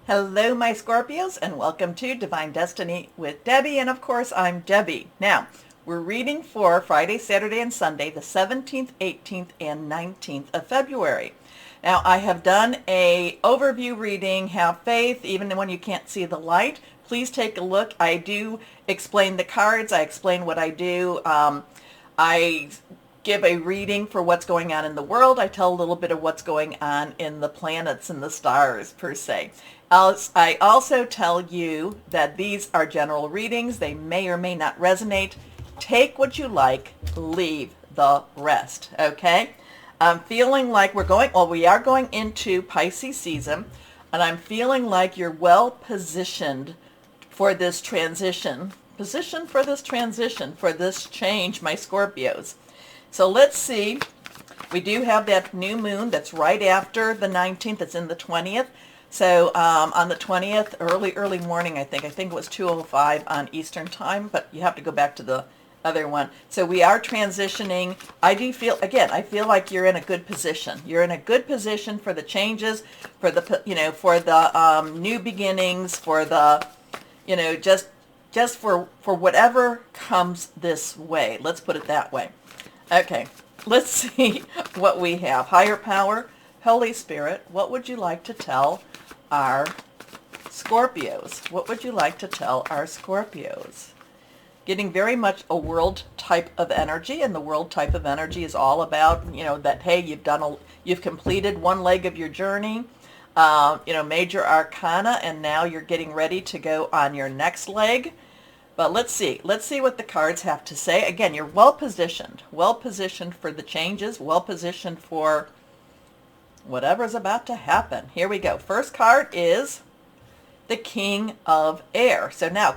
Hello, my Scorpios, and welcome to Divine Destiny with Debbie. And of course, I'm Debbie. Now, we're reading for Friday, Saturday, and Sunday, the 17th, 18th, and 19th of February. Now, I have done a overview reading, Have Faith, even when you can't see the light. Please take a look. I do explain the cards. I explain what I do. I give a reading for what's going on in the world. I tell a little bit of what's going on in the planets and the stars, per se. I also tell you that these are general readings. They may or may not resonate. Take what you like, leave the rest, okay? I'm feeling like we are going into Pisces season, and I'm feeling like you're well positioned for this transition. For this change, my Scorpios. So let's see. We do have that new moon that's right after the 19th. It's in the 20th. So on the 20th, early morning, I think it was 2:05 on Eastern time, but you have to go back to the other one. So we are transitioning. I feel like you're in a good position. You're in a good position for the changes, for the new beginnings, for the, just for whatever comes this way. Let's put it that way. Okay, let's see what we have. Higher power, Holy Spirit, what would you like to tell our Scorpios? What would you like to tell our Scorpios? Getting very much a world type of energy, and the world type of energy is all about, that, hey, you've completed one leg of your journey, major arcana, and now you're getting ready to go on your next leg. But let's see what the cards have to say. Again, you're well positioned for the changes, well positioned for whatever's about to happen. Here we go. First card is the King of Air. So now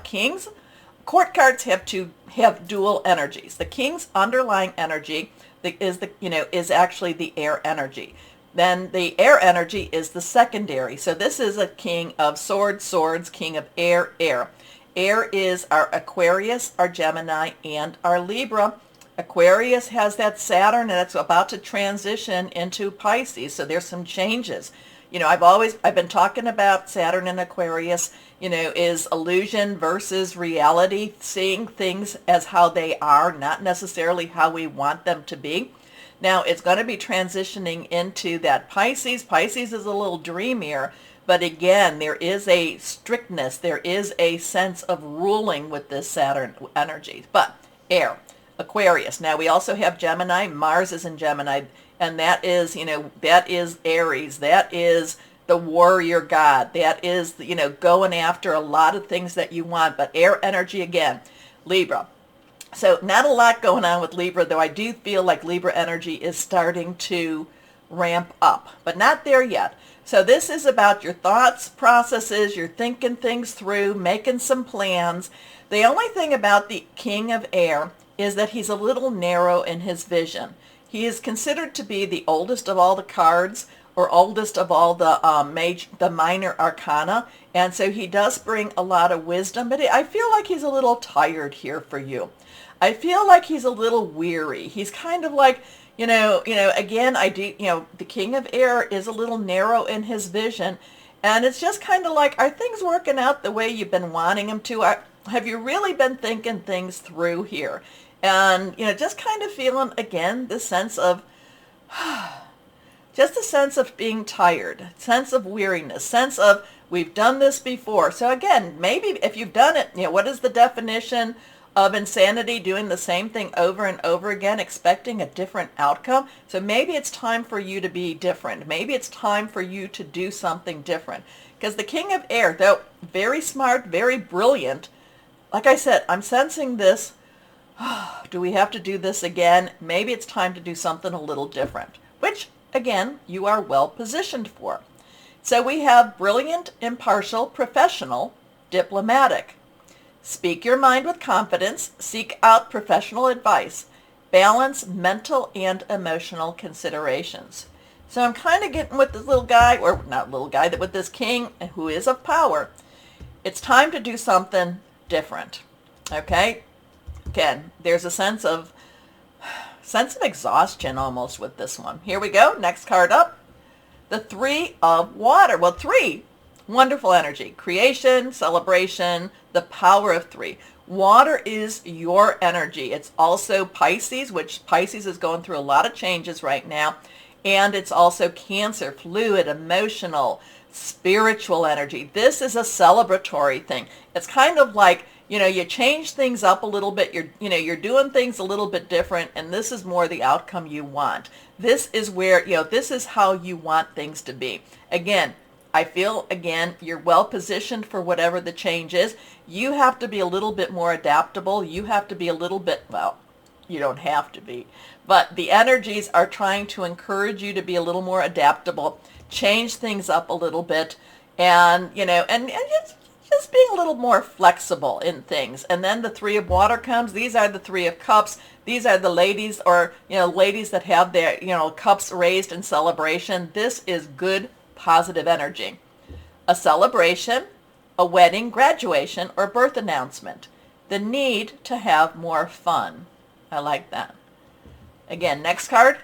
court cards have dual energies. The King's underlying energy is actually the air energy. Then the air energy is the secondary. So this is a King of Swords, King of Air. Air is our Aquarius, our Gemini, and our Libra. Aquarius has that Saturn, and it's about to transition into Pisces, so there's some changes. I've been talking about Saturn and Aquarius, is illusion versus reality, seeing things as how they are, not necessarily how we want them to be. Now, it's going to be transitioning into that Pisces. Pisces is a little dreamier, but again, there is a strictness, there is a sense of ruling with this Saturn energy. But air, Aquarius. Now we also have Gemini. Mars is in Gemini, and that is Aries. That is the warrior god. That is, going after a lot of things that you want. But air energy again, Libra. So not a lot going on with Libra, though I do feel like Libra energy is starting to ramp up, but not there yet. So this is about your thoughts, processes, you're thinking things through, making some plans. The only thing about the King of Air is that he's a little narrow in his vision. He is considered to be the oldest of all the cards, or oldest of all the minor arcana, and so he does bring a lot of wisdom, but I feel like he's a little tired here for you. I feel like he's a little weary. He's kind of like, again, the King of Air is a little narrow in his vision, and it's just kind of like, are things working out the way you've been wanting them to? Have you really been thinking things through here? And, just kind of feeling, again, the sense of, just a sense of being tired, sense of weariness, sense of, we've done this before. So again, maybe if you've done it, what is the definition of insanity? Doing the same thing over and over again, expecting a different outcome. So maybe it's time for you to be different. Maybe it's time for you to do something different. Because the King of Air, though very smart, very brilliant, like I said, I'm sensing this. Do we have to do this again? Maybe it's time to do something a little different, which, again, you are well positioned for. So we have brilliant, impartial, professional, diplomatic. Speak your mind with confidence. Seek out professional advice. Balance mental and emotional considerations. So I'm kind of getting with this little guy, or not little guy, that with this king who is of power. It's time to do something different. Okay? Again, there's a sense of exhaustion almost with this one. Here we go. Next card up. The Three of Water. Well, three Wonderful energy. Creation, celebration, the power of 3. Water is your energy. It's also Pisces, which Pisces is going through a lot of changes right now. And it's also Cancer, fluid, emotional, spiritual energy. This is a celebratory thing. It's kind of like, you change things up a little bit. You're doing things a little bit different, and this is more the outcome you want. This is where, this is how you want things to be. Again, I feel, you're well positioned for whatever the change is. You have to be a little bit more adaptable. You have to be a little bit, well, you don't have to be, but the energies are trying to encourage you to be a little more adaptable, change things up a little bit, and, and just being a little more flexible in things. And then the 3 of water comes. These are the 3 of cups. These are the ladies, or, ladies that have their, cups raised in celebration. This is good, positive energy. A celebration, a wedding, graduation, or birth announcement. The need to have more fun. I like that. Again, next card,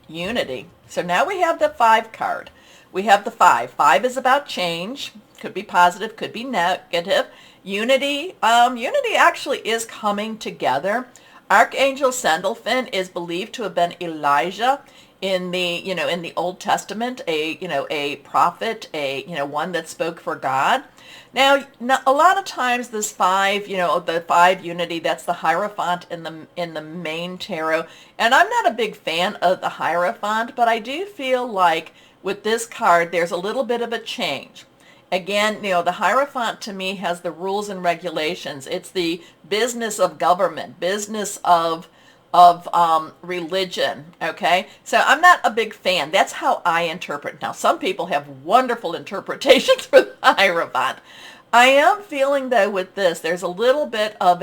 unity. So now we have the 5 card. We have the 5. 5 is about change. Could be positive, could be negative. Unity, unity actually is coming together. Archangel Sandalphon is believed to have been Elijah in the, in the Old Testament, a prophet, one that spoke for God. Now, a lot of times this 5, the 5 unity, that's the Hierophant in the main tarot. And I'm not a big fan of the Hierophant, but I do feel like with this card, there's a little bit of a change. Again, the Hierophant to me has the rules and regulations. It's the business of government, business of religion, okay? So I'm not a big fan. That's how I interpret. Now, some people have wonderful interpretations for the Hierophant. I am feeling, though, with this, there's a little bit of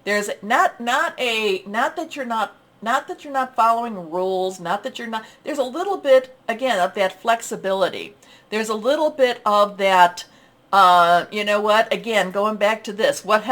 there's not that you're not following rules, not that you're not, there's a little bit, again, of that flexibility. There's a little bit of that, again, going back to this, what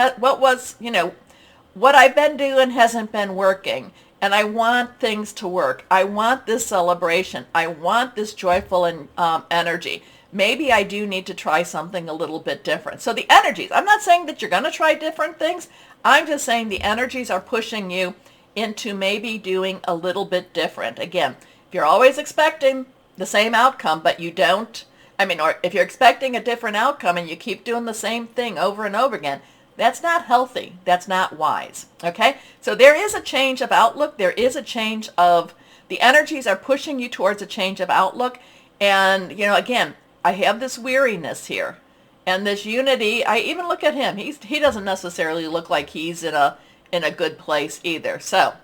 I've been doing hasn't been working, and I want things to work. I want this celebration. I want this joyful and energy. Maybe I do need to try something a little bit different. So the energies, I'm not saying that you're going to try different things. I'm just saying the energies are pushing you into maybe doing a little bit different. Again, if you're always expecting the same outcome, but you don't, or if you're expecting a different outcome and you keep doing the same thing over and over again, that's not healthy. That's not wise. Okay? So there is a change of outlook. There is a change of, the energies are pushing you towards a change of outlook. And, again, I have this weariness here. And this unity, I even look at him. He doesn't necessarily look like he's in a good place either. So,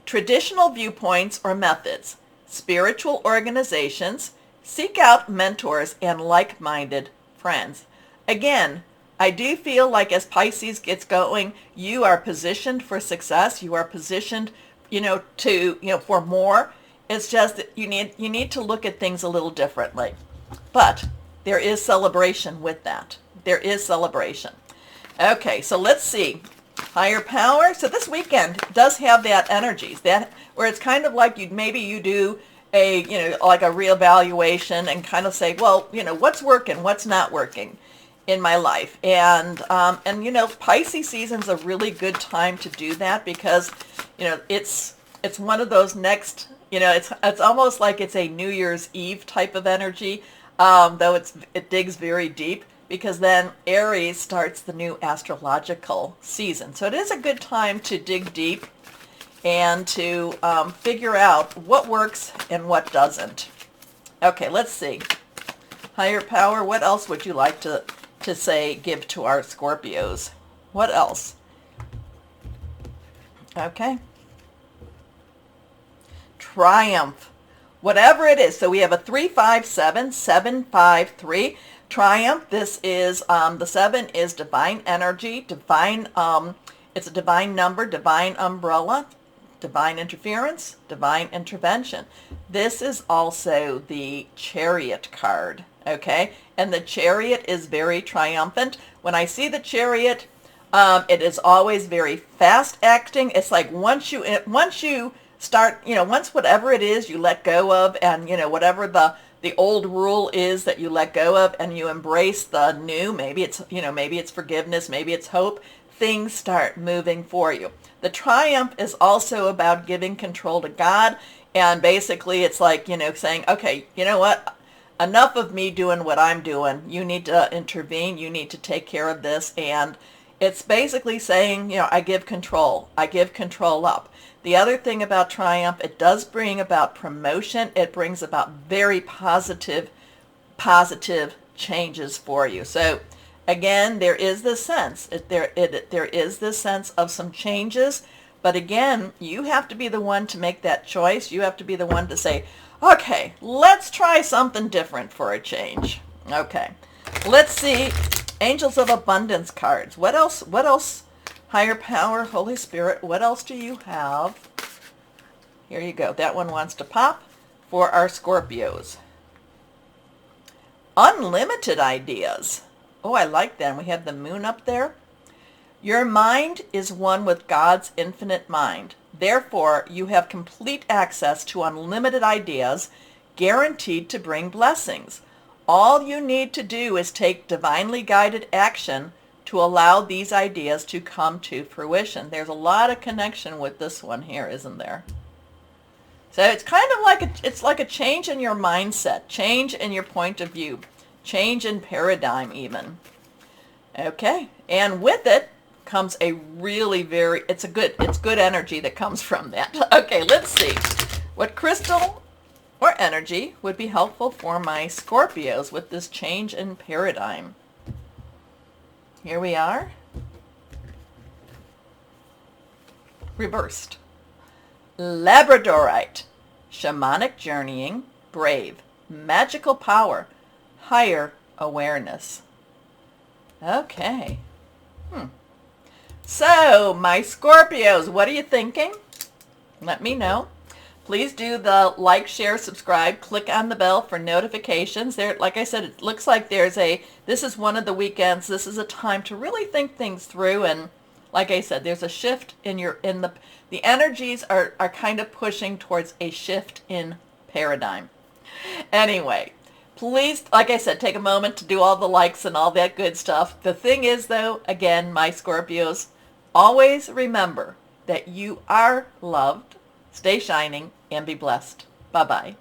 traditional viewpoints or methods, spiritual organizations, seek out mentors and like-minded friends. Again, I do feel like as Pisces gets going, you are positioned for success. You are positioned, for more. It's just that you need to look at things a little differently. But there is celebration with that. There is celebration. Okay, so let's see. Higher power. So this weekend does have that energies, that where it's kind of like you do like a reevaluation and kind of say, well, what's working, what's not working in my life. And Pisces season's a really good time to do that because, it's one of those next, it's almost like it's a New Year's Eve type of energy, though it digs very deep, because then Aries starts the new astrological season. So it is a good time to dig deep and to figure out what works and what doesn't. Okay, let's see. Higher power, what else would you like to say, give to our Scorpios? What else? Okay. Triumph. Whatever it is. So we have a 357, 753. Triumph. This is, the 7 is divine energy, divine, it's a divine number, divine umbrella, divine interference, divine intervention. This is also the Chariot card, okay? And the Chariot is very triumphant. When I see the Chariot, it is always very fast acting. It's like once you start, once whatever it is you let go of, and whatever the the old rule is that you let go of and you embrace the new. Maybe it's, maybe it's forgiveness, maybe it's hope. Things start moving for you. The triumph is also about giving control to God. And basically it's like, saying, okay, you know what? Enough of me doing what I'm doing. You need to intervene. You need to take care of this. And it's basically saying, I give control. I give control up. The other thing about triumph, it does bring about promotion. It brings about very positive changes for you. So again, there is this sense, there is this sense of some changes. But again, you have to be the one to make that choice. You have to be the one to say, okay, let's try something different for a change. Okay, let's see. Angels of Abundance cards. What else? What else? Higher power, Holy Spirit. What else do you have? Here you go. That one wants to pop for our Scorpios. Unlimited ideas. Oh, I like that. We have the moon up there. Your mind is one with God's infinite mind. Therefore, you have complete access to unlimited ideas, guaranteed to bring blessings. All you need to do is take divinely guided action to allow these ideas to come to fruition. There's a lot of connection with this one here, isn't there? So it's kind of like a change in your mindset, change in your point of view, change in paradigm even. Okay, and with it comes a really it's good energy that comes from that. Okay, let's see what crystal or energy would be helpful for my Scorpios with this change in paradigm. Here we are. Reversed. Labradorite. Shamanic journeying. Brave. Magical power. Higher awareness. Okay. So, my Scorpios, what are you thinking? Let me know. Please do the like, share, subscribe, click on the bell for notifications. There, like I said, it looks like this is one of the weekends. This is a time to really think things through. And like I said, there's a shift the energies are kind of pushing towards a shift in paradigm. Anyway, please, like I said, take a moment to do all the likes and all that good stuff. The thing is, though, again, my Scorpios, always remember that you are loved. Stay shining and be blessed. Bye-bye.